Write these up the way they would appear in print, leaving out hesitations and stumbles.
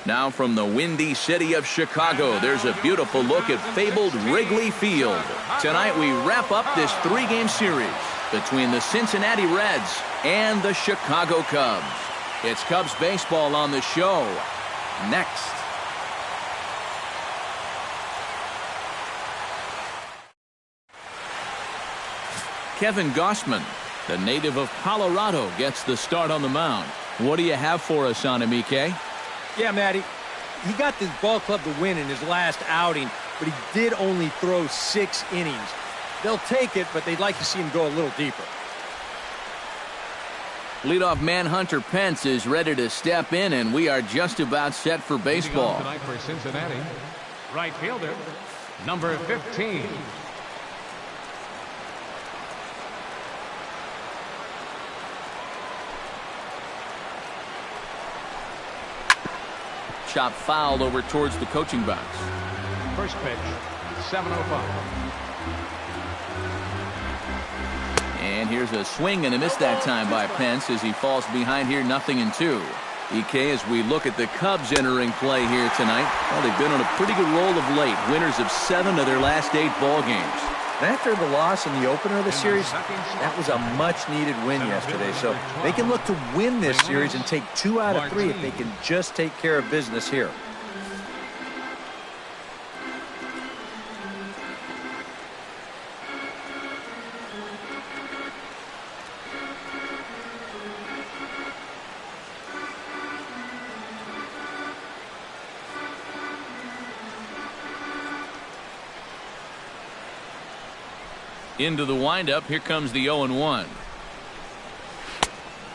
Now from the windy city of Chicago, there's a beautiful look at fabled Wrigley Field. Tonight we wrap up this 3-game series between the Cincinnati Reds and the Chicago Cubs. It's Cubs baseball on the show next. Kevin Gausman, the native of Colorado, gets the start on the mound. What do you have for us on him, EK? Yeah, Matty, he got this ball club to win in his last outing, but he did only throw 6 innings. They'll take it, but they'd like to see him go a little deeper. Leadoff man Hunter Pence is ready to step in, and we are just about set for baseball. Tonight for Cincinnati, right fielder, number 15. Chop fouled over towards the coaching box. First pitch, 7:05. And here's a swing and a miss that time by Pence as he falls behind here 0-2. EK, as we look at the Cubs entering play here tonight, well, they've been on a pretty good roll of late. Winners of 7 of their last 8 ball games. And after the loss in the opener of the series, that was a much-needed win yesterday. So they can look to win this series and take 2 out of 3 if they can just take care of business here. Into the windup, here comes the 0-1.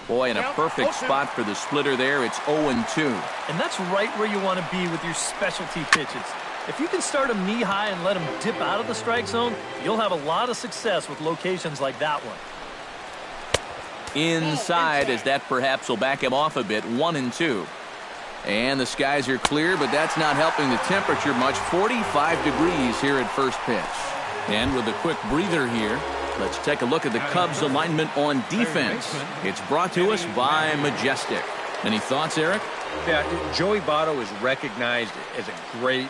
Boy, in a perfect spot for the splitter there. It's 0-2. And that's right where you want to be with your specialty pitches. If you can start them knee high and let them dip out of the strike zone, you'll have a lot of success with locations like that one. Inside, as that perhaps will back him off a bit. 1-2. And the skies are clear, but that's not helping the temperature much. 45 degrees here at first pitch. And with a quick breather here, let's take a look at the Cubs alignment on defense. It's brought to us by Majestic. Any thoughts, Eric? Yeah, Joey Votto is recognized as a great,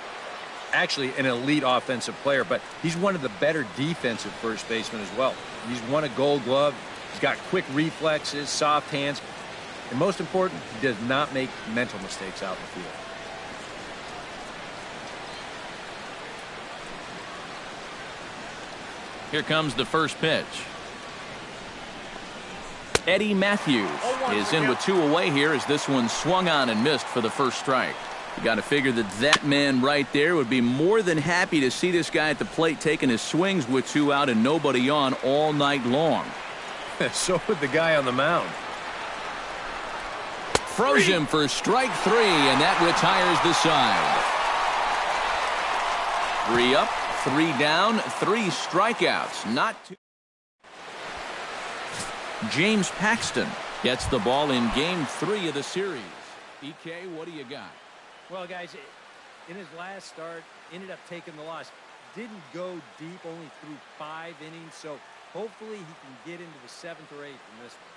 actually an elite offensive player, but he's one of the better defensive first basemen as well. He's won a Gold Glove. He's got quick reflexes, soft hands, and most important, he does not make mental mistakes out in the field. Here comes the first pitch. Eddie Matthews is in with 2 away here as this one swung on and missed for the first strike. You got to figure that man right there would be more than happy to see this guy at the plate taking his swings with 2 out and nobody on all night long. So would the guy on the mound. Froze him for strike 3, and that retires the side. 3 up. 3 down, 3 strikeouts. Not too. James Paxton gets the ball in game 3 of the series. EK, what do you got? Well, guys, in his last start, ended up taking the loss. Didn't go deep, only threw 5 innings, so hopefully he can get into the 7th or 8th in this one.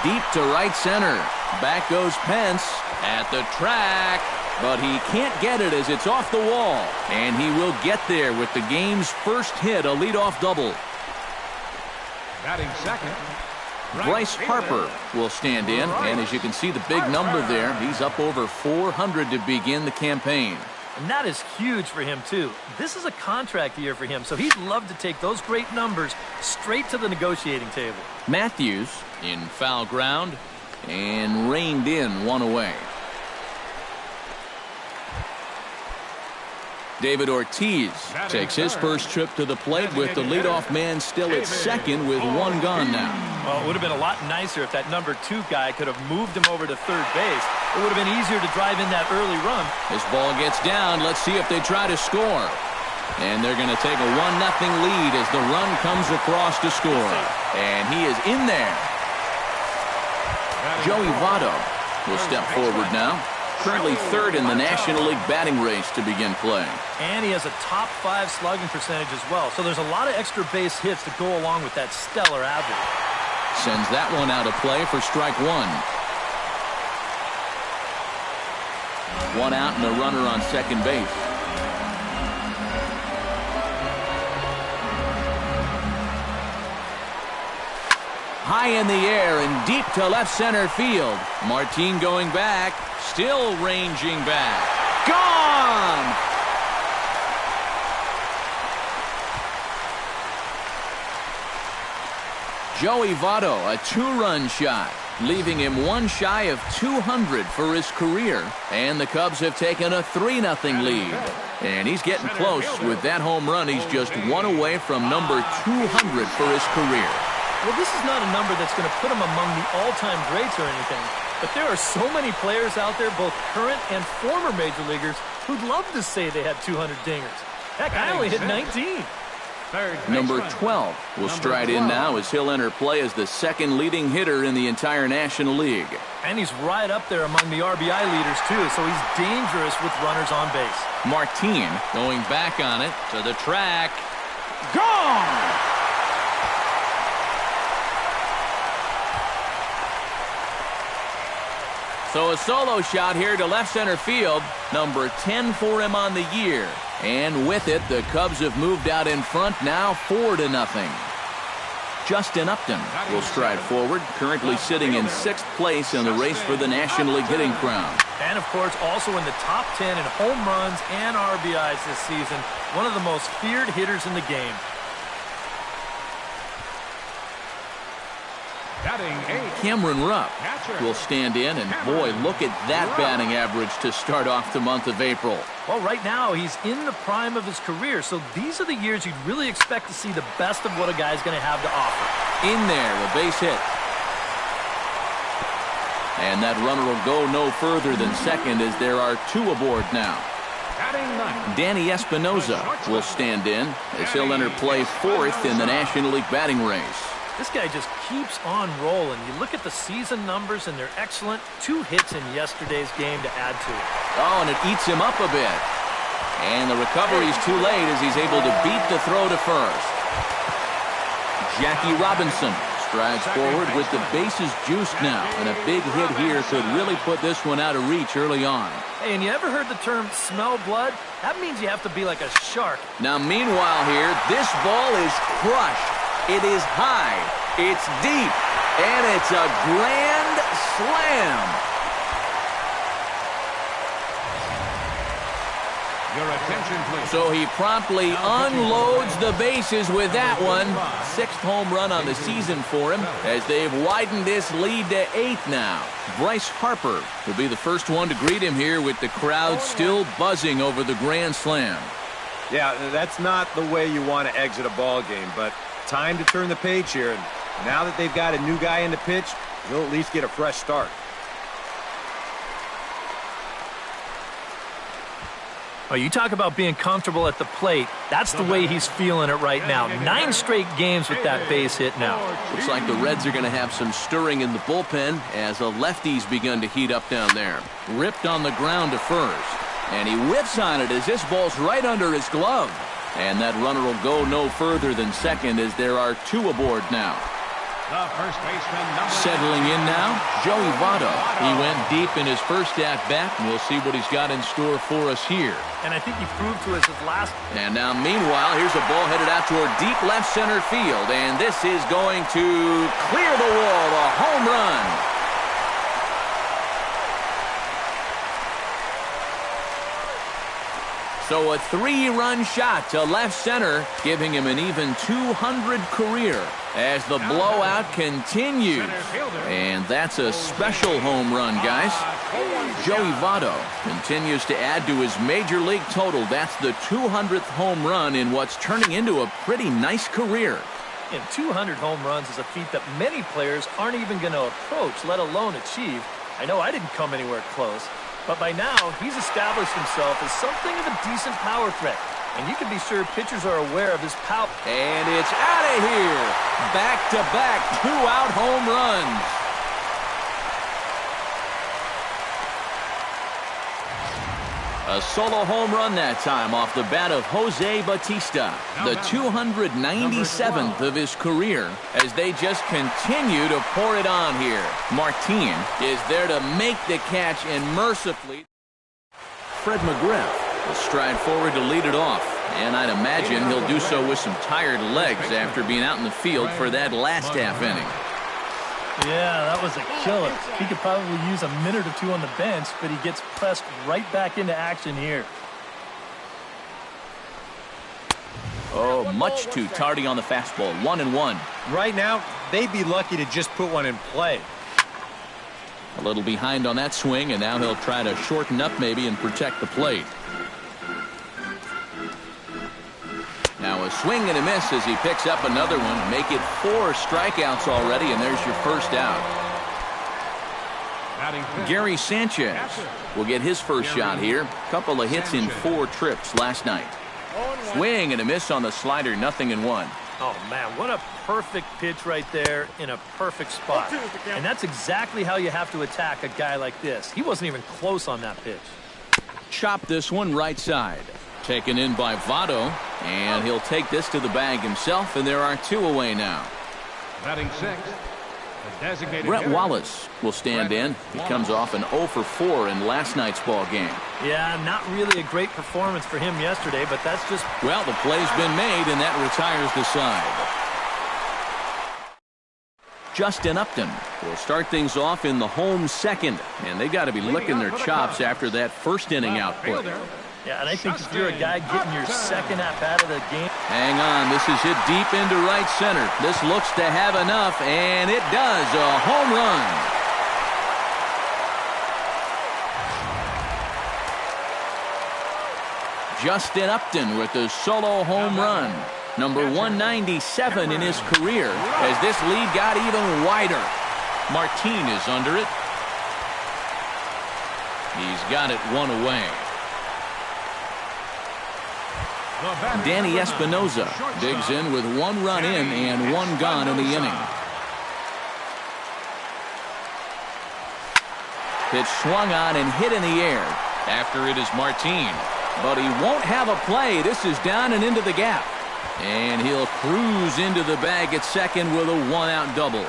deep to right center. Back goes Pence at the track, but he can't get it as it's off the wall. And he will get there with the game's first hit, a leadoff double. Batting second, Bryce Harper will stand in, and as you can see the big number there, he's up over 400 to begin the campaign. And that is huge for him, too. This is a contract year for him, so he'd love to take those great numbers straight to the negotiating table. Matthews in foul ground and reined in one away. David Ortiz takes his first trip to the plate with the leadoff man still at second with one gone now. Well, it would have been a lot nicer if that number 2 guy could have moved him over to third base. It would have been easier to drive in that early run. This ball gets down. Let's see if they try to score. And they're going to take a 1-0 lead as the run comes across to score. And he is in there. Joey Votto will step forward now. Currently third in the National League batting race to begin play. And he has a top 5 slugging percentage as well. So there's a lot of extra base hits to go along with that stellar average. Sends that one out of play for strike 1. 1 out and a runner on second base. High in the air and deep to left center field. Martin going back, still ranging back. Gone! Joey Votto, a 2-run shot, leaving him one shy of 200 for his career. And the Cubs have taken a 3-0 lead. And he's getting close with that home run. He's just one away from number 200 for his career. Well, this is not a number that's going to put him among the all-time greats or anything. But there are so many players out there, both current and former major leaguers, who'd love to say they had 200 dingers. Heck, I only hit 19. Number 12 will stride in now as he'll enter play as the second leading hitter in the entire National League. And he's right up there among the RBI leaders, too, so he's dangerous with runners on base. Martin going back on it to the track. Gone! So a solo shot here to left center field. Number 10 for him on the year. And with it, the Cubs have moved out in front now 4-0. Justin Upton will stride forward, currently sitting in 6th place in the race for the National League hitting crown. And, of course, also in the top 10 in home runs and RBIs this season. One of the most feared hitters in the game. Cameron Rupp will stand in, and boy, look at that batting average to start off the month of April. Well, right now, he's in the prime of his career, so these are the years you'd really expect to see the best of what a guy's going to have to offer. In there, a base hit. And that runner will go no further than second as there are 2 aboard now. Danny Espinosa will stand in as he'll enter play 4th in the National League batting race. This guy just keeps on rolling. You look at the season numbers, and they're excellent. 2 hits in yesterday's game to add to it. Oh, and it eats him up a bit. And the recovery's too late as he's able to beat the throw to first. Jackie Robinson strides forward with the bases juiced now. And a big hit here could really put this one out of reach early on. Hey, and you ever heard the term smell blood? That means you have to be like a shark. Now, meanwhile here, this ball is crushed. It is high, it's deep, and it's a grand slam. Your attention, please. So he promptly unloads the bases with that one. 6th home run on the season for him as they've widened this lead to 8 now. Bryce Harper will be the first one to greet him here with the crowd still buzzing over the grand slam. Yeah, that's not the way you want to exit a ball game, but time to turn the page here. And now that they've got a new guy in the pitch, he'll at least get a fresh start. Oh, you talk about being comfortable at the plate. That's the way he's feeling it right now. 9 straight games with that base hit now. Looks like the Reds are going to have some stirring in the bullpen as a lefty's begun to heat up down there. Ripped on the ground to first. And he whips on it as this ball's right under his glove. And that runner will go no further than second as there are 2 aboard now. The first baseman, number Settling in now, Joey Votto. He went deep in his first at-bat, and we'll see what he's got in store for us here. And I think he proved to us his last. And now, meanwhile, here's a ball headed out toward deep left center field, and this is going to clear the wall, a home run. So a 3-run shot to left center, giving him an even .200 career as the blowout continues. And that's a special home run, guys. Joey Votto continues to add to his major league total. That's the 200th home run in what's turning into a pretty nice career. And 200 home runs is a feat that many players aren't even going to approach, let alone achieve. I know I didn't come anywhere close. But by now, he's established himself as something of a decent power threat. And you can be sure pitchers are aware of his power. And it's out of here. Back-to-back 2-out home runs. A solo home run that time off the bat of Jose Bautista, the 297th of his career, as they just continue to pour it on here. Martin is there to make the catch, and mercifully, Fred McGriff will stride forward to lead it off. And I'd imagine he'll do so with some tired legs after being out in the field for that last half inning. Yeah, that was a killer. He could probably use a minute or two on the bench, but he gets pressed right back into action here. Oh, much too tardy on the fastball. 1-1. Right now, they'd be lucky to just put one in play. A little behind on that swing, and now he'll try to shorten up maybe and protect the plate. Now a swing and a miss as he picks up another one. Make it 4 strikeouts already, and there's your first out. Gary Sanchez will get his first shot here. Couple of hits in 4 trips last night. Swing and a miss on the slider, 0-1. Oh, man, what a perfect pitch right there in a perfect spot. And that's exactly how you have to attack a guy like this. He wasn't even close on that pitch. Chop this one right side. Taken in by Votto, and he'll take this to the bag himself, and there are 2 away now. batting 6. Brett Wallace will stand in. He comes off an 0 for 4 in last night's ball game. Yeah, not really a great performance for him yesterday, but that's just... Well, the play's been made, and that retires the side. Justin Upton will start things off in the home second, and they got to be licking their chops after that first inning output. Yeah, and I think if you're a guy getting your second at-bat of the game... Hang on, this is hit deep into right center. This looks to have enough, and it does. A home run. Justin Upton with the solo home run. Number 197 in his career, as this lead got even wider. Martin is under it. He's got it 1 away. Danny Espinoza digs in with 1 run in and 1 gone in the inning. Pitch swung on and hit in the air. After it is Martin. But he won't have a play. This is down and into the gap. And he'll cruise into the bag at second with a 1-out double.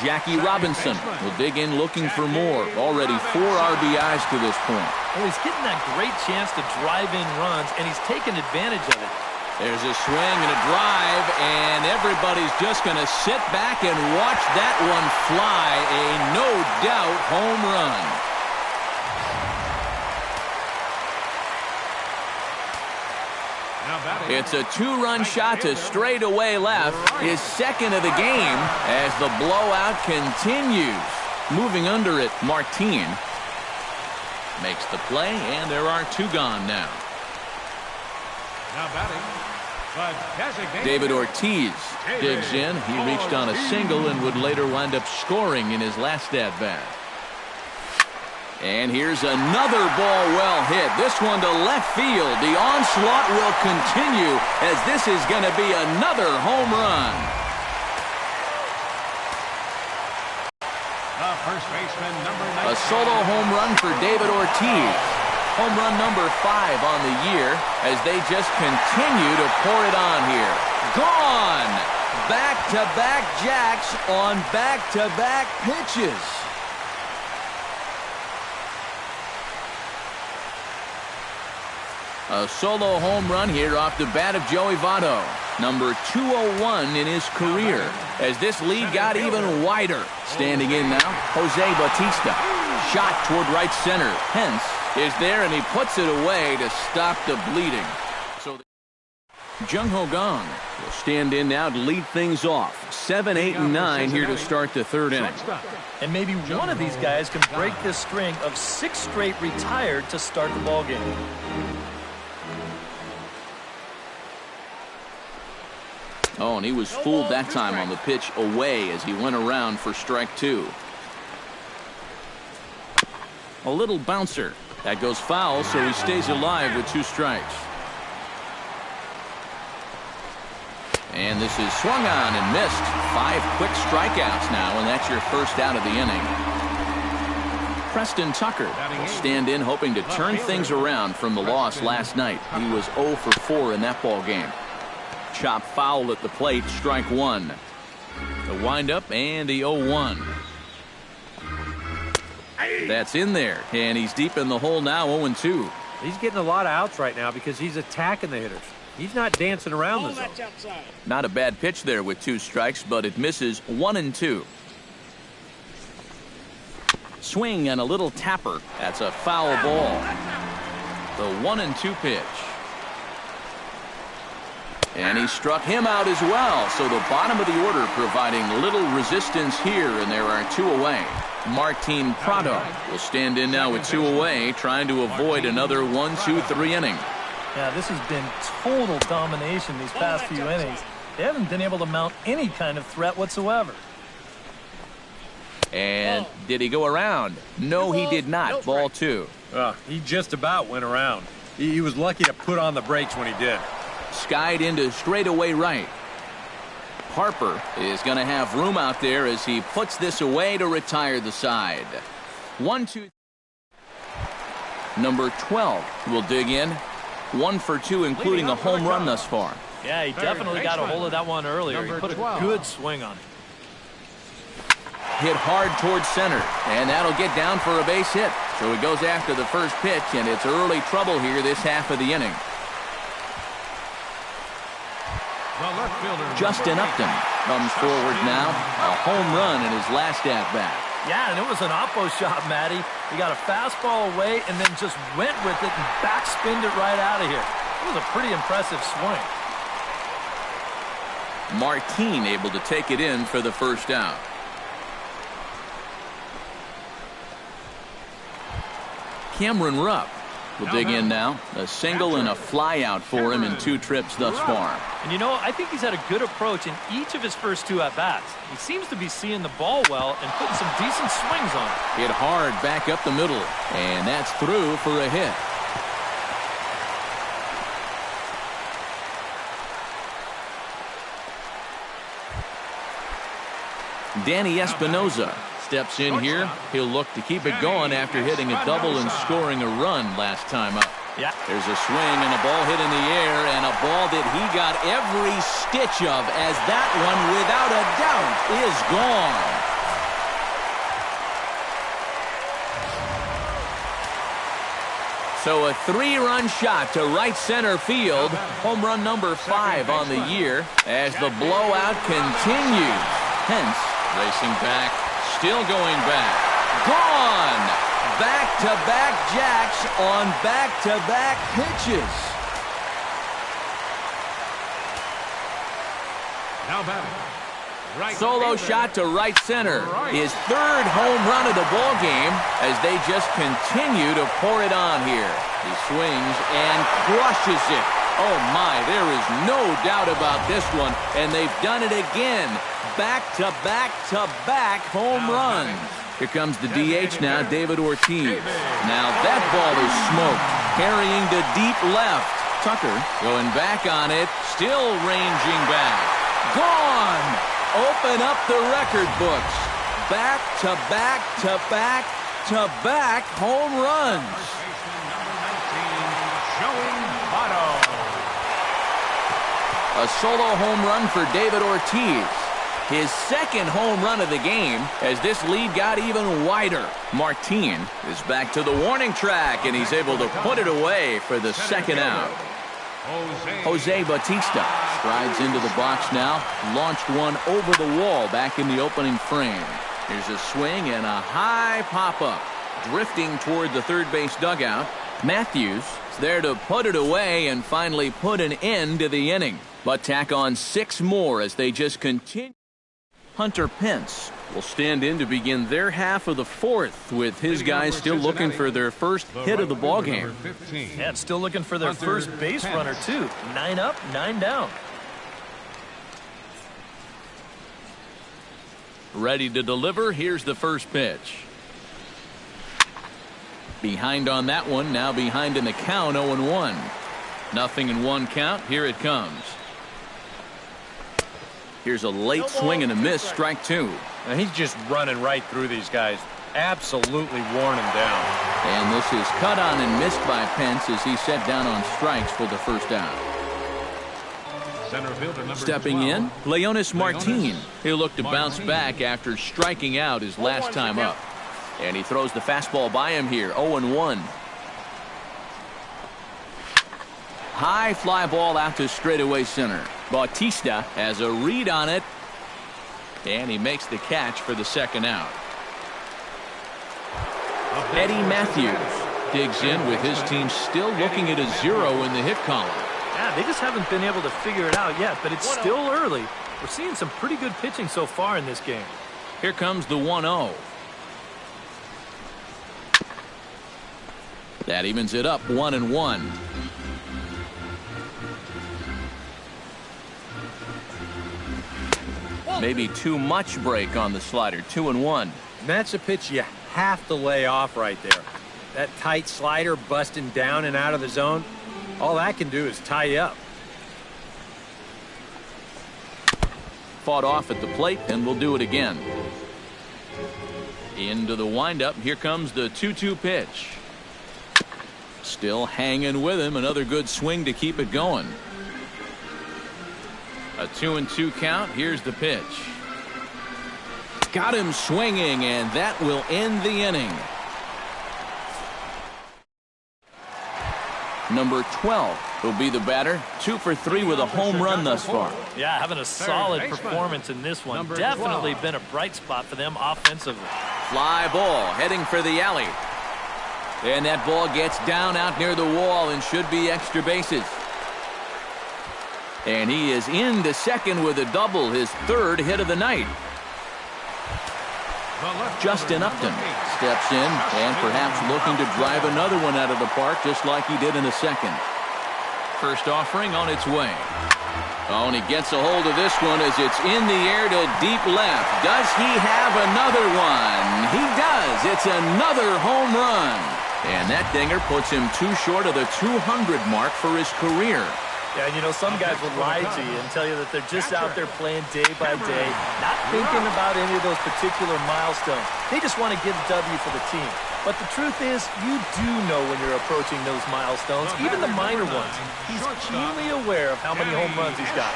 Jackie Robinson will dig in looking for more. Already 4 RBIs to this point. Well, he's getting that great chance to drive in runs, and he's taking advantage of it. There's a swing and a drive, and everybody's just going to sit back and watch that one fly. A no-doubt home run. It's a 2-run shot to straightaway left, his second of the game, as the blowout continues. Moving under it, Martin makes the play, and there are 2 gone now. David Ortiz digs in. He reached on a single and would later wind up scoring in his last at-bat. And here's another ball well hit. This one to left field. The onslaught will continue, as this is going to be another home run. A solo home run for David Ortiz. Home run number 5 on the year, as they just continue to pour it on here. Gone! Back-to-back jacks on back-to-back pitches. A solo home run here off the bat of Joey Votto. Number 201 in his career. As this lead got even wider. Standing in now, Jose Bautista. Shot toward right center. Hence is there, and he puts it away to stop the bleeding. So Jung Ho Kang will stand in now to lead things off. 7, 8, and 9 here to start the third inning. And maybe one of these guys can break this string of 6 straight retired to start the ball game. Oh, and he was fooled that time on the pitch away as he went around for strike 2. A little bouncer. That goes foul, so he stays alive with 2 strikes. And this is swung on and missed. 5 quick strikeouts now, and that's your first out of the inning. Preston Tucker will stand in hoping to turn things around from the loss last night. He was 0 for 4 in that ball game. Chop foul at the plate, strike 1. The windup and the 0-1. That's in there, and he's deep in the hole now, 0-2. He's getting a lot of outs right now because he's attacking the hitters. He's not dancing around the zone. Not a bad pitch there with 2 strikes, but it misses 1-2. Swing and a little tapper. That's a foul ball. The 1-2 pitch. And he struck him out as well. So the bottom of the order providing little resistance here, and there are 2 away. Martin Prado will stand in now with 2 away, trying to avoid another 1-2-3 inning. Yeah, this has been total domination these past few innings. They haven't been able to mount any kind of threat whatsoever. And did he go around? No, he did not. Ball 2. He just about went around. He was lucky to put on the brakes when he did. Skied into straightaway right. Harper is going to have room out there as he puts this away to retire the side. 1-2. Number 12 will dig in. 1 for 2, including a home run thus far. Yeah, he definitely got a hold of that one earlier. He put a good swing on it. Hit hard towards center, and that'll get down for a base hit. So he goes after the first pitch, and it's early trouble here this half of the inning. Justin Upton comes forward now. A home run in his last at-bat. Yeah, and it was an oppo shot, Matty. He got a fastball away and then just went with it and backspinned it right out of here. It was a pretty impressive swing. Martin able to take it in for the first out. Cameron Rupp will dig in now. A single and a fly out for him in 2 trips thus far. And you know, I think he's had a good approach in each of his first 2 at-bats. He seems to be seeing the ball well and putting some decent swings on it. Hit hard back up the middle, and that's through for a hit. Danny Espinoza steps in here. He'll look to keep it going after hitting a double and scoring a run last time up. Yeah. There's a swing and a ball hit in the air, and a ball that he got every stitch of, as that one, without a doubt, is gone. So a 3-run shot to right center field. Home run number 5 on the year as the blowout continues. Hence, racing back. Still going back. Gone! Back-to-back jacks on back-to-back pitches. Now batting. Right Solo shot to right center. His 3rd home run of the ball game as they just continue to pour it on here. He swings and crushes it. Oh my, there is no doubt about this one. And they've done it again. Back-to-back-to-back home runs. Here comes the DH now, David Ortiz. Now that ball is smoked. Carrying to deep left. Tucker going back on it. Still ranging back. Gone! Open up the record books. Back-to-back-to-back-to-back home runs. A solo home run for David Ortiz. His second home run of the game as this lead got even wider. Martin is back to the warning track, and he's able to put it away for the second out. Jose Bautista strides into the box now. Launched one over the wall back in the opening frame. Here's a swing and a high pop-up. Drifting toward the third base dugout. Matthews is there to put it away and finally put an end to the inning. But tack on 6 more as they just continue. Hunter Pence will stand in to begin their half of the fourth with his guys still looking for their first hit of the ballgame. Yeah, still looking for their first base runner, too. 9 up, 9 down. Ready to deliver. Here's the first pitch. Behind on that one. Now behind in the count. 0-1. Nothing in 1 count. Here it comes. Here's a late swing and a miss. Strike 2. And he's just running right through these guys. Absolutely worn them down. And this is cut on and missed by Pence as he set down on strikes for the first out. Stepping in, Leonys Martin. He'll look to bounce back after striking out his last time up. And he throws the fastball by him here. 0-1. High fly ball out to straightaway center. Bautista has a read on it. And he makes the catch for the second out. Eddie Matthews digs in with his team still looking at a 0 in the hit column. Yeah, they just haven't been able to figure it out yet, but it's still early. We're seeing some pretty good pitching so far in this game. Here comes the 1-0. That evens it up 1-1. Maybe too much break on the slider. 2-1. That's a pitch you have to lay off right there. That tight slider busting down and out of the zone. All that can do is tie you up. Fought off at the plate, and we'll do it again. Into the windup. Here comes the 2-2 pitch. Still hanging with him. Another good swing to keep it going. A 2-2 count. Here's the pitch. Got him swinging, and that will end the inning. Number 12 will be the batter. 2 for 3 with a home run thus far. Yeah, having a solid performance in this one. Definitely been a bright spot for them offensively. Fly ball heading for the alley. And that ball gets down out near the wall and should be extra bases. And he is into second with a double, his third hit of the night. Justin Upton steps in and perhaps looking to drive another one out of the park just like he did in the second. First offering on its way. Oh, and he gets a hold of this one as it's in the air to deep left. Does he have another one? He does. It's another home run. And that dinger puts him too short of the 200 mark for his career. Yeah, and you know, some guys will lie to you and tell you that they're just out there playing day by day, not thinking about any of those particular milestones. They just want to get a W for the team. But the truth is, you do know when you're approaching those milestones, even the minor ones. He's keenly aware of how many home runs he's got.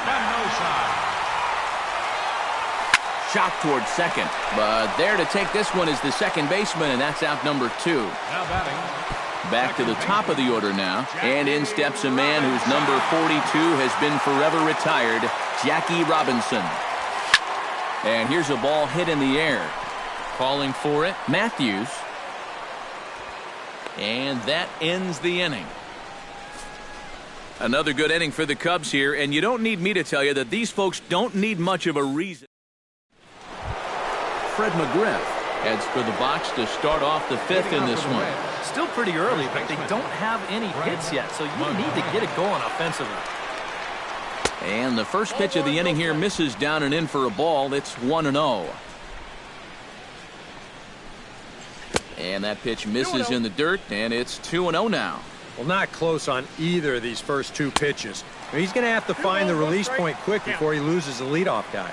Shot towards second, but there to take this one is the second baseman, and that's out number 2. Now batting. Back to the top of the order now, and in steps a man whose number 42 has been forever retired, Jackie Robinson. And here's a ball hit in the air. Calling for it, Matthews. And that ends the inning. Another good inning for the Cubs here, and you don't need me to tell you that these folks don't need much of a reason. Fred McGriff heads for the box to start off the 5th in this one. Still pretty early, but they don't have any hits yet, so you need to get it going offensively. And the first pitch of the inning here misses down and in for a ball. It's 1-0. And that pitch misses in the dirt, and it's 2-0 now. Well, not close on either of these first 2 pitches. He's going to have to find the release point quick before he loses the leadoff guy.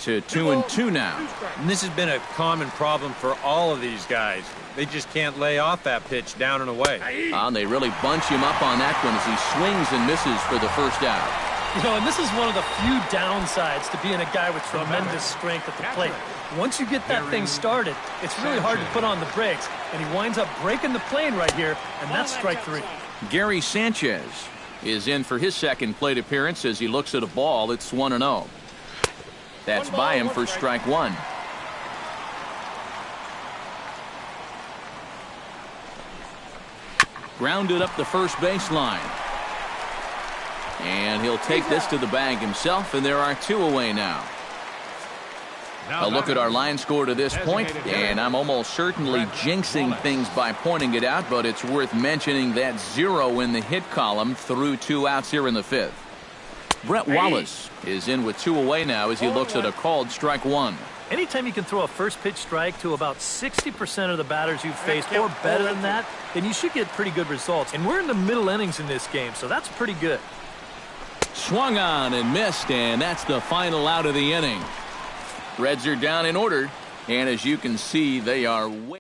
to 2-2 now. And this has been a common problem for all of these guys. They just can't lay off that pitch down and away. And they really bunch him up on that one as he swings and misses for the first out. You know, and this is one of the few downsides to being a guy with tremendous strength at the plate. Once you get that thing started, it's really hard to put on the brakes, and he winds up breaking the plane right here, and that's strike 3. Gary Sanchez is in for his second plate appearance as he looks at a ball. It's 1-0. That's by him for strike 1. Grounded up the first baseline. And he'll take this to the bag himself, and there are 2 away now. A look at our line score to this point, and I'm almost certainly jinxing things by pointing it out, but it's worth mentioning that 0 in the hit column through 2 outs here in the 5th. Brett Wallace is in with 2 away now as he looks at a called strike 1. Anytime you can throw a first pitch strike to about 60% of the batters you've faced or better than that, then you should get pretty good results. And we're in the middle innings in this game, so that's pretty good. Swung on and missed, and that's the final out of the inning. Reds are down in order, and as you can see, they are way.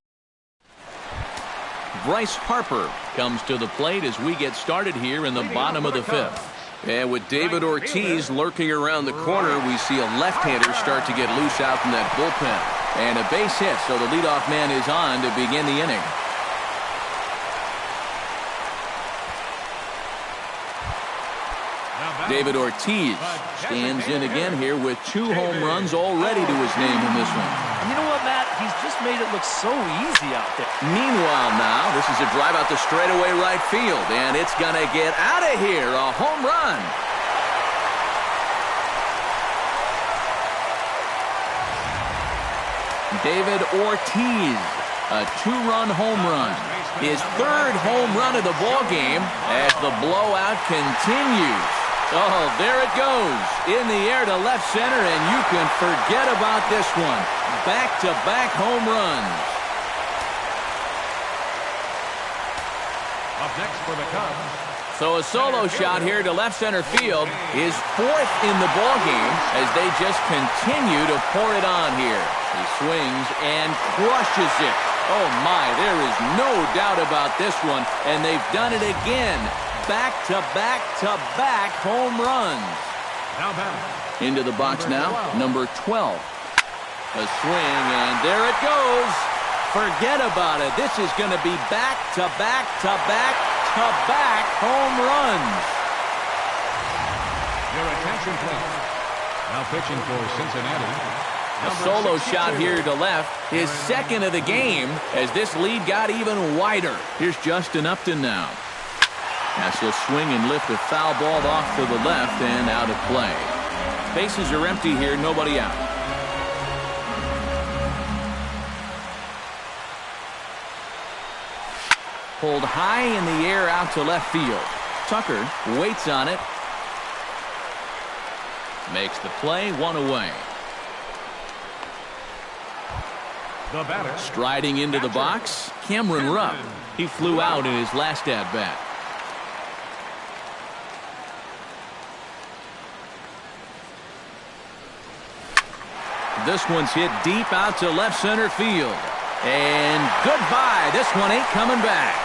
Bryce Harper comes to the plate as we get started here in the bottom of the 5th. And with David Ortiz lurking around the corner, we see a left-hander start to get loose out from that bullpen. And a base hit, so the leadoff man is on to begin the inning. David Ortiz stands in again here with 2 home runs already to his name in this one. And you know what, Matt? He's just made it look so easy out there. Meanwhile now, this is a drive out the straightaway right field, and it's going to get out of here. A home run. David Ortiz, a 2-run home run. His 3rd home run of the ball game as the blowout continues. Oh, there it goes. In the air to left center, and you can forget about this one. Back-to-back home runs. Up next for the Cubs. So a solo shot here to left center field, his 4th in the ball game as they just continue to pour it on here. He swings and crushes it. Oh my, there is no doubt about this one, and they've done it again. Back-to-back-to-back home runs. Now back. Into the box now, number 12. A swing, and there it goes. Forget about it. This is going to be back-to-back-to-back-to-back home runs. Your attention, please. Now pitching for Cincinnati. A solo shot here to left, his 2nd of the game as this lead got even wider. Here's Justin Upton now. As he'll swing and lift a foul ball off to the left and out of play. Bases are empty here, nobody out. Pulled high in the air out to left field. Tucker waits on it. Makes the play, 1 away. The batter. Striding into the box, Cameron Rupp. He flew out in his last at-bat. This one's hit deep out to left center field. And goodbye. This one ain't coming back.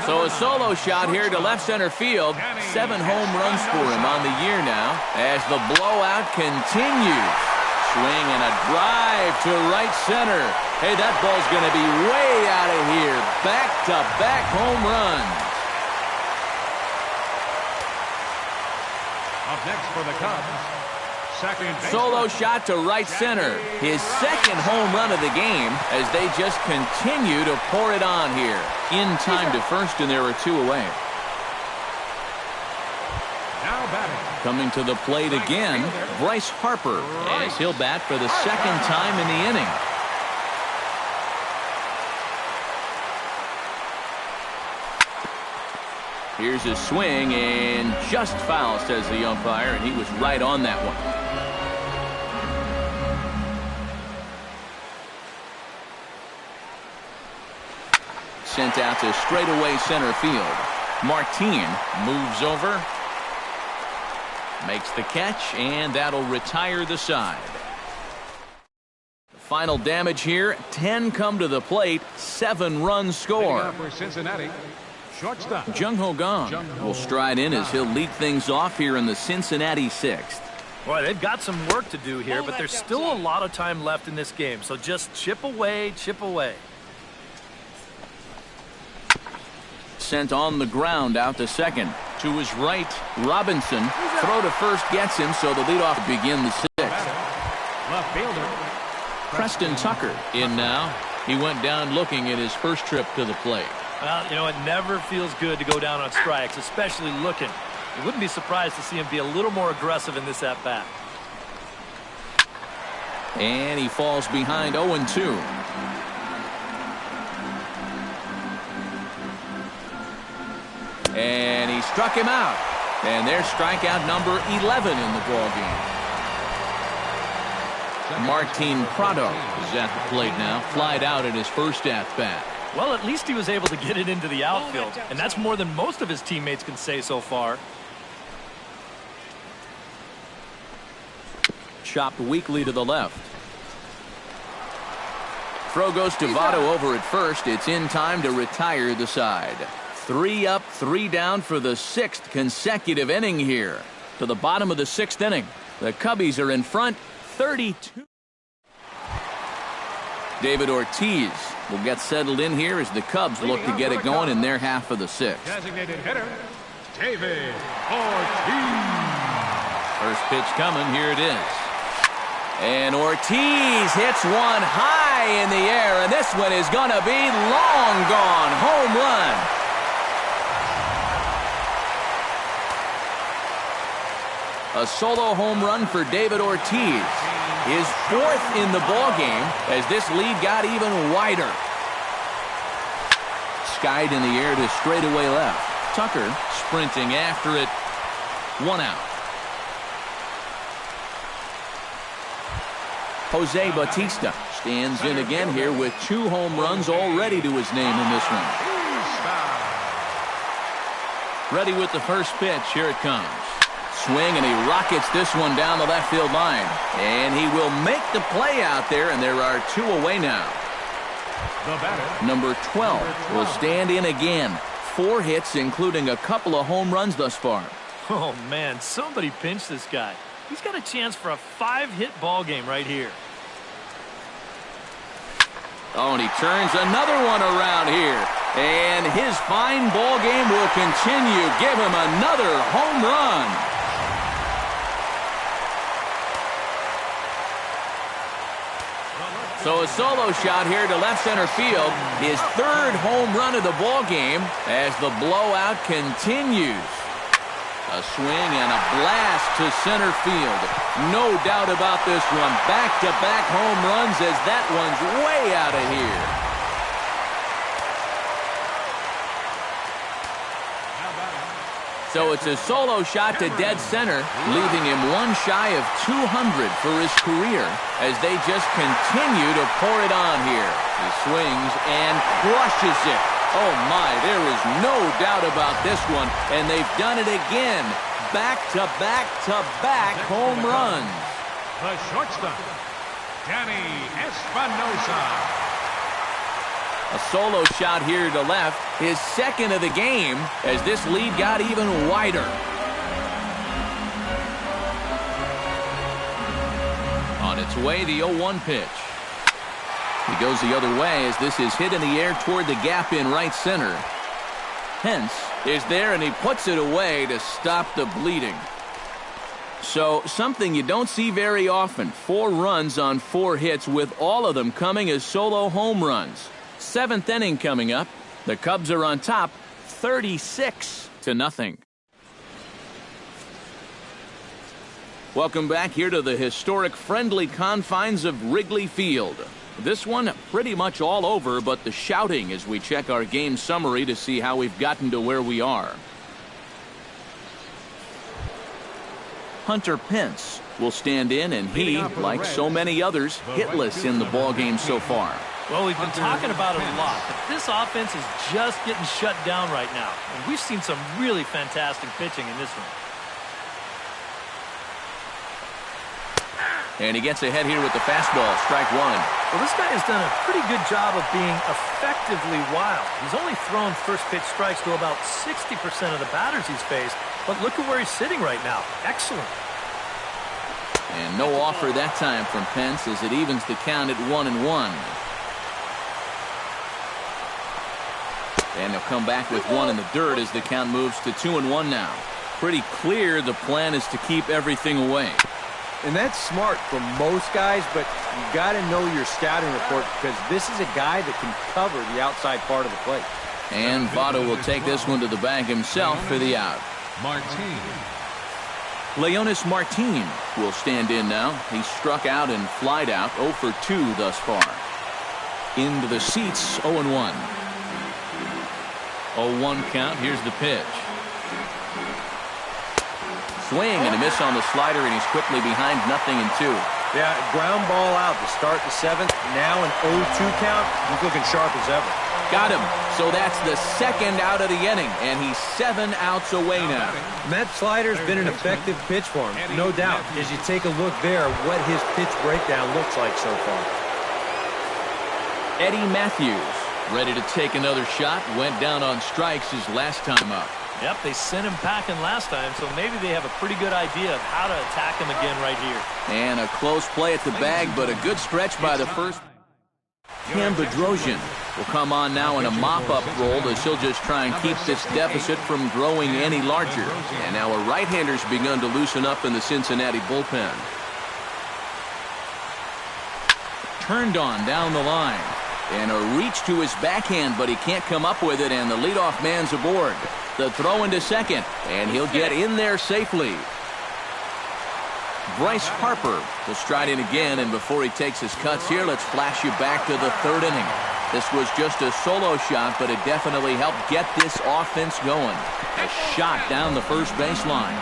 So a solo shot here to left center field. 7 home runs for him on the year now as the blowout continues. Swing and a drive to right center. Hey, that ball's going to be way out of here. Back-to-back home runs. Up next for the Cubs. Second Solo shot to right center. His 2nd home run of the game as they just continue to pour it on here. In time to first, and there are 2 away. Now batting. Coming to the plate again, Bryce Harper, as he'll bat for the 2nd time in the inning. Here's a swing, and just foul, says the umpire, and he was right on that one. Sent out to straightaway center field. Martin moves over, makes the catch, and that'll retire the side. Final damage here, 10 come to the plate, 7 runs score. For Cincinnati, shortstop Jung Ho Kang will stride in as he'll lead things off here in the Cincinnati 6th. Boy, they've got some work to do here, but there's still a lot of time left in this game, so just chip away, chip away. Sent on the ground out to second. To his right, Robinson. Throw to first gets him, so the leadoff begin the 6th. left fielder Preston Tucker in now. He went down looking at his first trip to the plate. Well, you know, it never feels good to go down on strikes, especially looking. You wouldn't be surprised to see him be a little more aggressive in this at-bat. And he falls behind 0-2. And he struck him out. And there's strikeout number 11 in the ballgame. Martin Prado is at the plate now. Flied out at his first at-bat. Well, at least he was able to get it into the outfield, and that's more than most of his teammates can say so far. Chopped weakly to the left. Throw goes to Votto over at first. It's in time to retire the side. 3 up, 3 down for the 6th consecutive inning here. To the bottom of the 6th inning. The Cubbies are in front, 32. David Ortiz will get settled in here as the Cubs look to get it going in their half of the 6th. designated hitter David Ortiz. First pitch coming, here it is. And Ortiz hits one high in the air, and this one is going to be long gone. Home run. A solo home run for David Ortiz. His 4th in the ballgame as this lead got even wider. Skied in the air to straightaway left. Tucker sprinting after it. 1 out. Jose Bautista stands in again here with 2 home runs already to his name in this one. Ready with the first pitch. Here it comes. Swing, and he rockets this one down the left field line. And he will make the play out there, and there are 2 away now. The batter, Number 12 will stand in again. 4 hits, including a couple of home runs thus far. Oh, man, somebody pinch this guy. He's got a chance for a 5-hit ball game right here. Oh, and he turns another one around here. And his fine ball game will continue. Give him another home run. So a solo shot here to left center field. His 3rd home run of the ball game as the blowout continues. A swing and a blast to center field. No doubt about this one. Back-to-back home runs as that one's way out of here. So it's a solo shot to dead center, leaving him 1 shy of 200 for his career as they just continue to pour it on here. He swings and crushes it. Oh my, there is no doubt about this one, and they've done it again. Back-to-back-to-back home runs. the shortstop, Danny Espinosa. A solo shot here to left, his 2nd of the game as this lead got even wider. On its way, the 0-1 pitch. He goes the other way as this is hit in the air toward the gap in right center. Hence is there, and he puts it away to stop the bleeding. So something you don't see very often. 4 runs on 4 hits, with all of them coming as solo home runs. 7th inning coming up. The Cubs are on top, 36-0. Welcome back here to the historic friendly confines of Wrigley Field. This one pretty much all over, but the shouting as we check our game summary to see how we've gotten to where we are. Hunter Pence will stand in, and he, like so many others, hitless in the ballgame so far. Well, we've been talking about it a lot, but this offense is just getting shut down right now. And we've seen some really fantastic pitching in this one. And he gets ahead here with the fastball, strike one. Well, this guy has done a pretty good job of being effectively wild. He's only thrown first pitch strikes to about 60% of the batters he's faced, but look at where he's sitting right now. Excellent. And no offer that time from Pence as it evens the count at 1-1. And they'll come back with one in the dirt as the count moves to 2-1 now. Pretty clear the plan is to keep everything away. And that's smart for most guys, but you got to know your scouting report because this is a guy that can cover the outside part of the plate. And Votto will take this one to the bag himself for the out. Martin. Leonys Martin will stand in now. He struck out and flied out 0 for 2 thus far. Into the seats, 0-1. 0-1 count. Here's the pitch. Swing and a miss on the slider, and he's quickly behind 0-2. Yeah, ground ball out to start the 7th. Now an 0-2 count. He's looking sharp as ever. Got him. So that's the second out of the inning, and he's 7 outs away now. That slider's been an effective pitch for him, no doubt. As you take a look there, what his pitch breakdown looks like so far. Eddie Matthews ready to take another shot. Went down on strikes his last time up. Yep, they sent him packing last time, so maybe they have a pretty good idea of how to attack him again right here. And a close play at the bag, but a good stretch by the first. Cam Bedrosian will come on now in a mop-up role as he'll just try and keep this deficit from growing any larger. And now a right-hander's begun to loosen up in the Cincinnati bullpen. Turned on down the line. And a reach to his backhand, but he can't come up with it, and the leadoff man's aboard. The throw into second, and he'll get in there safely. Bryce Harper will stride in again, and before he takes his cuts here, let's flash you back to the 3rd inning. This was just a solo shot, but it definitely helped get this offense going. A shot down the first baseline.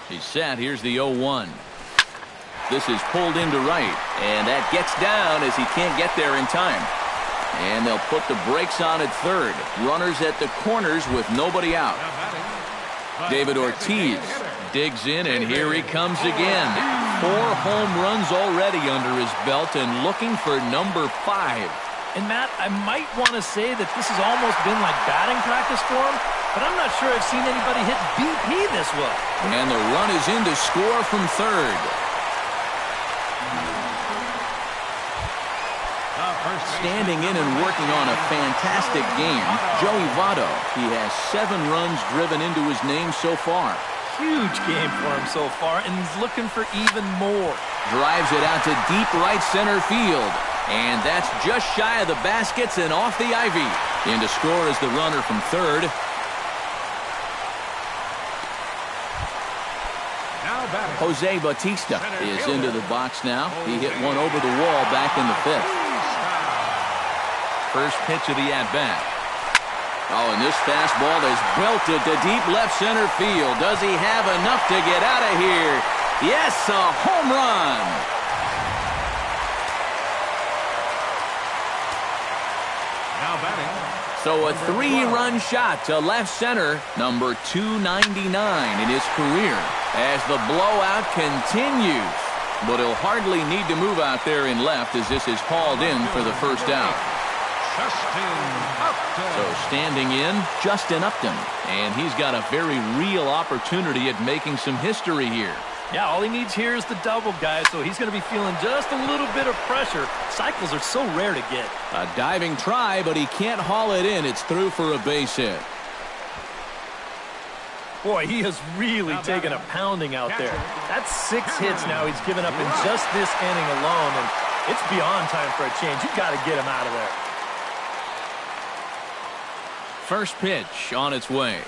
He's set. Here's the 0-1. This is pulled into right, and that gets down as he can't get there in time. And they'll put the brakes on at 3rd. Runners at the corners with nobody out. David Ortiz digs in, and here he comes again. 4 home runs already under his belt and looking for number 5. And Matt, I might want to say that this has almost been like batting practice for him, but I'm not sure I've seen anybody hit BP this well. And the run is in to score from 3rd. Standing in and working on a fantastic game, Joey Votto. He has 7 runs driven into his name so far. Huge game for him so far, and he's looking for even more. Drives it out to deep right center field. And that's just shy of the baskets and off the ivy. In to score is the runner from 3rd. Jose Bautista is into the box now. He hit one over the wall back in the 5th. First pitch of the at-bat. Oh, and this fastball is belted to deep left center field. Does he have enough to get out of here? Yes, a home run. Now batting. So a 3-run shot to left center, number 299 in his career, as the blowout continues. But he'll hardly need to move out there in left as this is hauled in for the first out. So standing in, Justin Upton. And he's got a very real opportunity at making some history here. Yeah, all he needs here is the double, guys, so he's going to be feeling just a little bit of pressure. Cycles are so rare to get. A diving try, but he can't haul it in. It's through for a base hit. Boy, he has really taken a pounding out there. That's 6 hits now he's given up in just this inning alone, and it's beyond time for a change. You've got to get him out of there. First pitch on its way.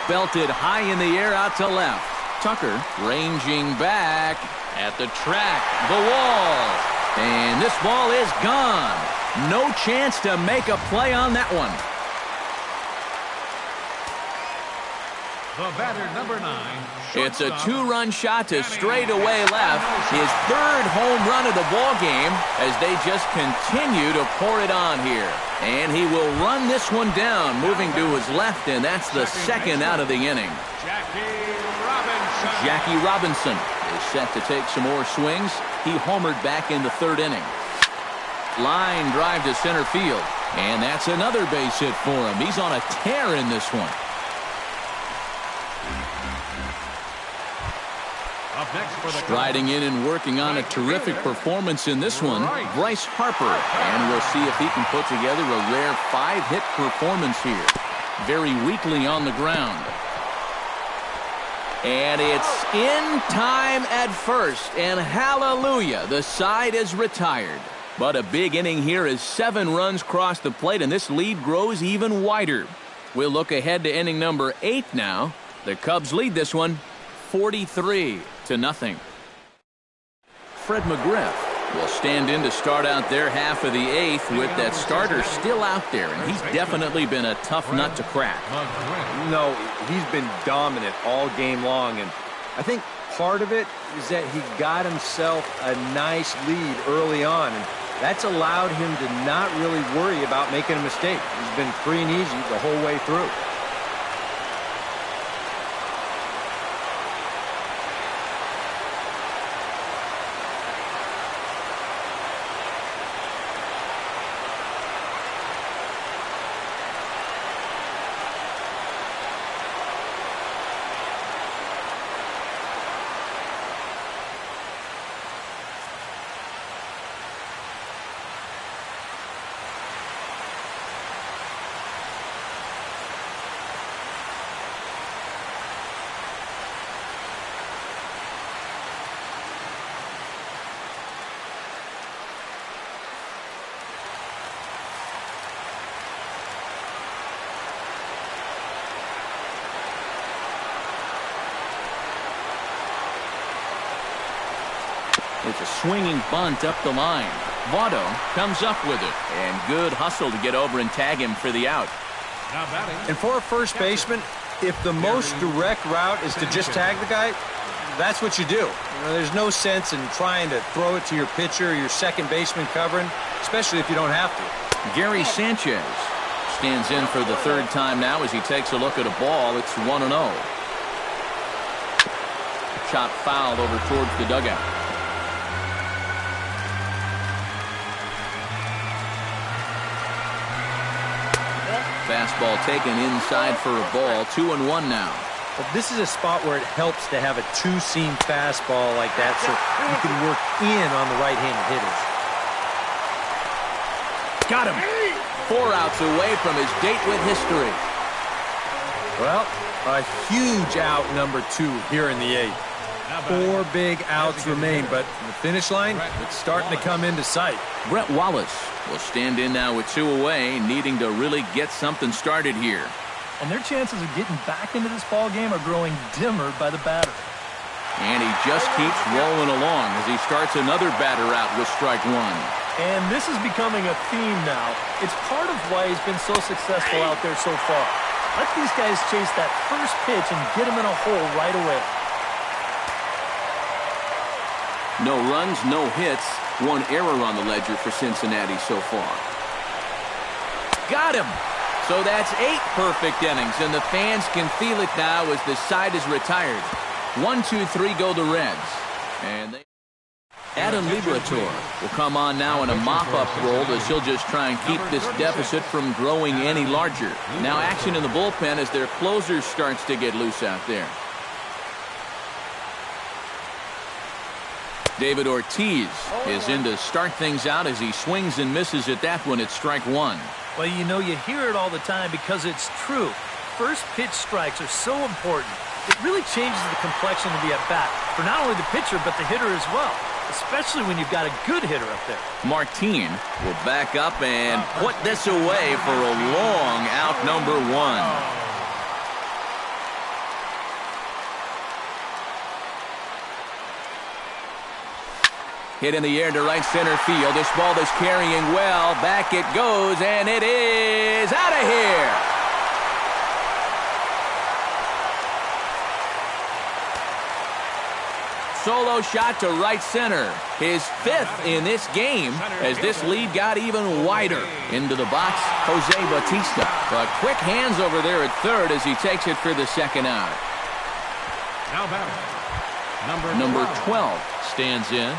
Belted high in the air out to left. Tucker ranging back at the track, the wall. And this ball is gone. No chance to make a play on that one. The batter, number 9. It's a two-run shot to straightaway left. His third home run of the ball game as they just continue to pour it on here. And he will run this one down, moving to his left, and that's the second out of the inning. Jackie Robinson is set to take some more swings. He homered back in the third inning. Line drive to center field, and that's another base hit for him. He's on a tear in this one. Striding in and working on a terrific performance in this one, Bryce Harper. And we'll see if he can put together a rare 5-hit performance here. Very weakly on the ground. And it's in time at first. And hallelujah, the side is retired. But a big inning here as 7 runs cross the plate, and this lead grows even wider. We'll look ahead to inning number 8 now. The Cubs lead this one 43-0. Fred McGriff will stand in to start out their half of the 8th with that starter still out there, and he's definitely been a tough nut to crack. No, he's been dominant all game long, and I think part of it is that he got himself a nice lead early on, and that's allowed him to not really worry about making a mistake. He's been free and easy the whole way through. It's a swinging bunt up the line. Votto comes up with it. And good hustle to get over and tag him for the out. And for a first baseman, if the most direct route is to just tag the guy, that's what you do. There's no sense in trying to throw it to your pitcher or your second baseman covering, especially if you don't have to. Gary Sanchez stands in for the third time now as he takes a look at a ball. It's 1-0. Chop foul over towards the dugout. Fastball taken inside for a ball. 2-1 now. Well, this is a spot where it helps to have a two-seam fastball like that so you can work in on the right-handed hitters. Got him. 4 outs away from his date with history. Well, a huge out number 2 here in the 8th. 4 big outs remain, but the finish line, it's starting to come into sight. Brett Wallace will stand in now with 2 away, needing to really get something started here. And their chances of getting back into this ball game are growing dimmer by the batter. And he just keeps rolling along as he starts another batter out with strike 1. And this is becoming a theme now. It's part of why he's been so successful out there so far. Let these guys chase that first pitch and get him in a hole right away. No runs, no hits. 1 error on the ledger for Cincinnati so far. Got him! So that's 8 perfect innings, and the fans can feel it now as the side is retired. 1, 2, 3 go the Reds. And Adam Liberatore will come on now in a mop-up role as he'll just try and keep this deficit from growing any larger. Now action in the bullpen as their closer starts to get loose out there. David Ortiz is in to start things out as he swings and misses at that one at strike 1. Well, you know, you hear it all the time because it's true. First pitch strikes are so important. It really changes the complexion of the at-bat for not only the pitcher but the hitter as well, especially when you've got a good hitter up there. Martin will back up and put this away for a long out number 1. Hit in the air to right center field. This ball is carrying well. Back it goes, and it is out of here. solo shot to right center. His 5th in this game as this lead got even wider. Into the box, Jose Bautista. But quick hands over there at third as he takes it for the second out. Now batting, Number 12 stands in.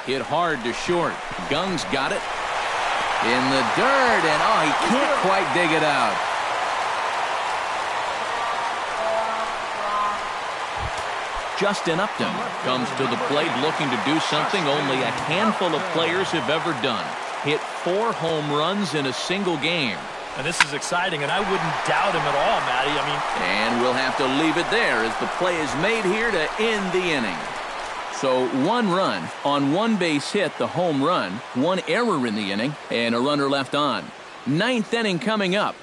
Hit hard to short. Gung's got it. In the dirt, and oh, he can't quite dig it out. Justin Upton comes to the plate looking to do something only a handful of players have ever done. Hit 4 home runs in a single game. And this is exciting, and I wouldn't doubt him at all, Matty. And we'll have to leave it there as the play is made here to end the inning. So 1 run on 1 base hit, the home run, 1 error in the inning, and a runner left on. 9th inning coming up.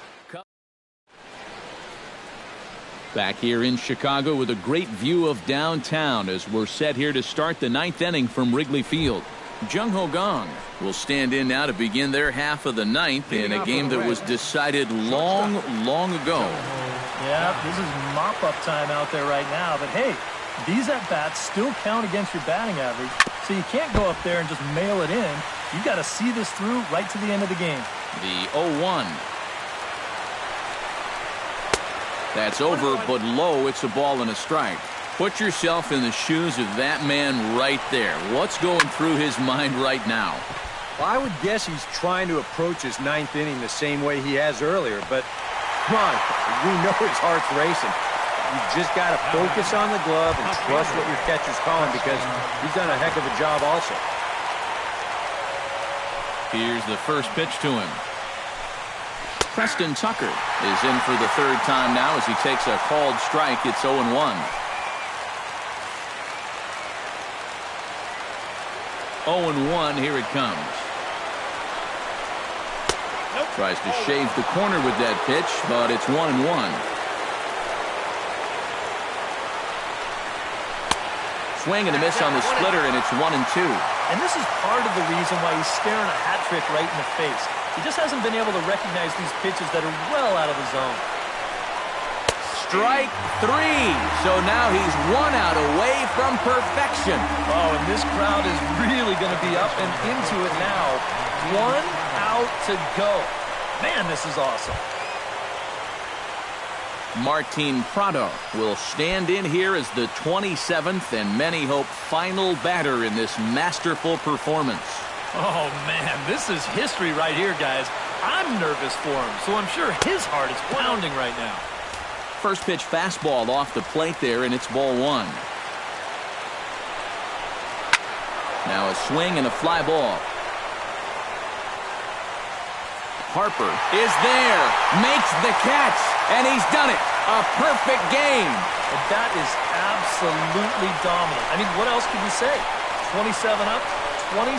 Back here in Chicago with a great view of downtown as we're set here to start the 9th inning from Wrigley Field. Jung Ho Kang will stand in now to begin their half of the 9th in a game that was decided long ago. Yeah, this is mop-up time out there right now, but hey, these at-bats still count against your batting average, so you can't go up there and just mail it in. You've got to see this through right to the end of the game. The 0-1. That's over, but low. It's a ball and a strike. Put yourself in the shoes of that man right there. What's going through his mind right now? Well, I would guess he's trying to approach his 9th inning the same way he has earlier, but come on, we know his heart's racing. You've just got to focus on the glove and trust what your catcher's calling because he's done a heck of a job also. Here's the first pitch to him. Preston Tucker is in for the 3rd time now as he takes a called strike. It's 0-1. 0-1, here it comes. Tries to shave the corner with that pitch, but it's 1-1. Swing and a miss on the splitter, and it's 1-2. And this is part of the reason why he's staring a hat trick right in the face. He just hasn't been able to recognize these pitches that are well out of the zone. Strike 3. So now he's 1 out away from perfection. Oh, and this crowd is really going to be up and into it now. 1 out to go. Man, this is awesome. Martin Prado will stand in here as the 27th and many hope final batter in this masterful performance. Oh, man, this is history right here, guys. I'm nervous for him, so I'm sure his heart is pounding right now. First pitch fastball off the plate there, and it's ball 1. Now a swing and a fly ball. Harper is there, makes the catch, and he's done it. A perfect game. And that is absolutely dominant. What else can you say? 27 up, 27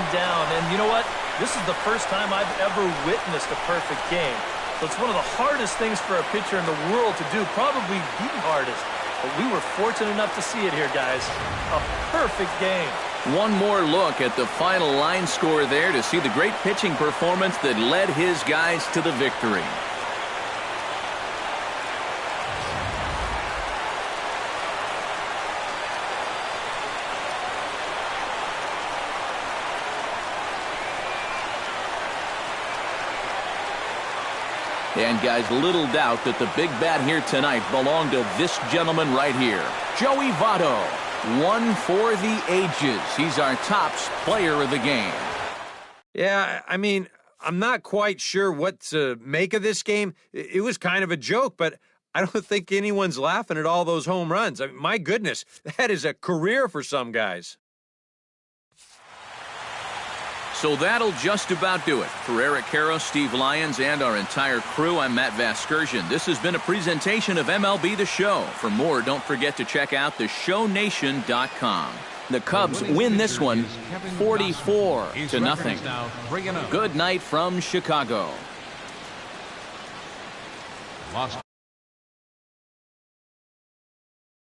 down, and you know what? This is the first time I've ever witnessed a perfect game. So it's one of the hardest things for a pitcher in the world to do, probably the hardest. But we were fortunate enough to see it here, guys. A perfect game. One more look at the final line score there to see the great pitching performance that led his guys to the victory. And guys, little doubt that the big bat here tonight belonged to this gentleman right here, Joey Votto. 1 for the ages. He's our tops player of the game. Yeah, I'm not quite sure what to make of this game. It was kind of a joke, but I don't think anyone's laughing at all those home runs. My goodness, that is a career for some guys. So that'll just about do it. For Eric Karros, Steve Lyons, and our entire crew, I'm Matt Vasgersian. This has been a presentation of MLB The Show. For more, don't forget to check out theshownation.com. The Cubs win this one 44-0. Good night from Chicago.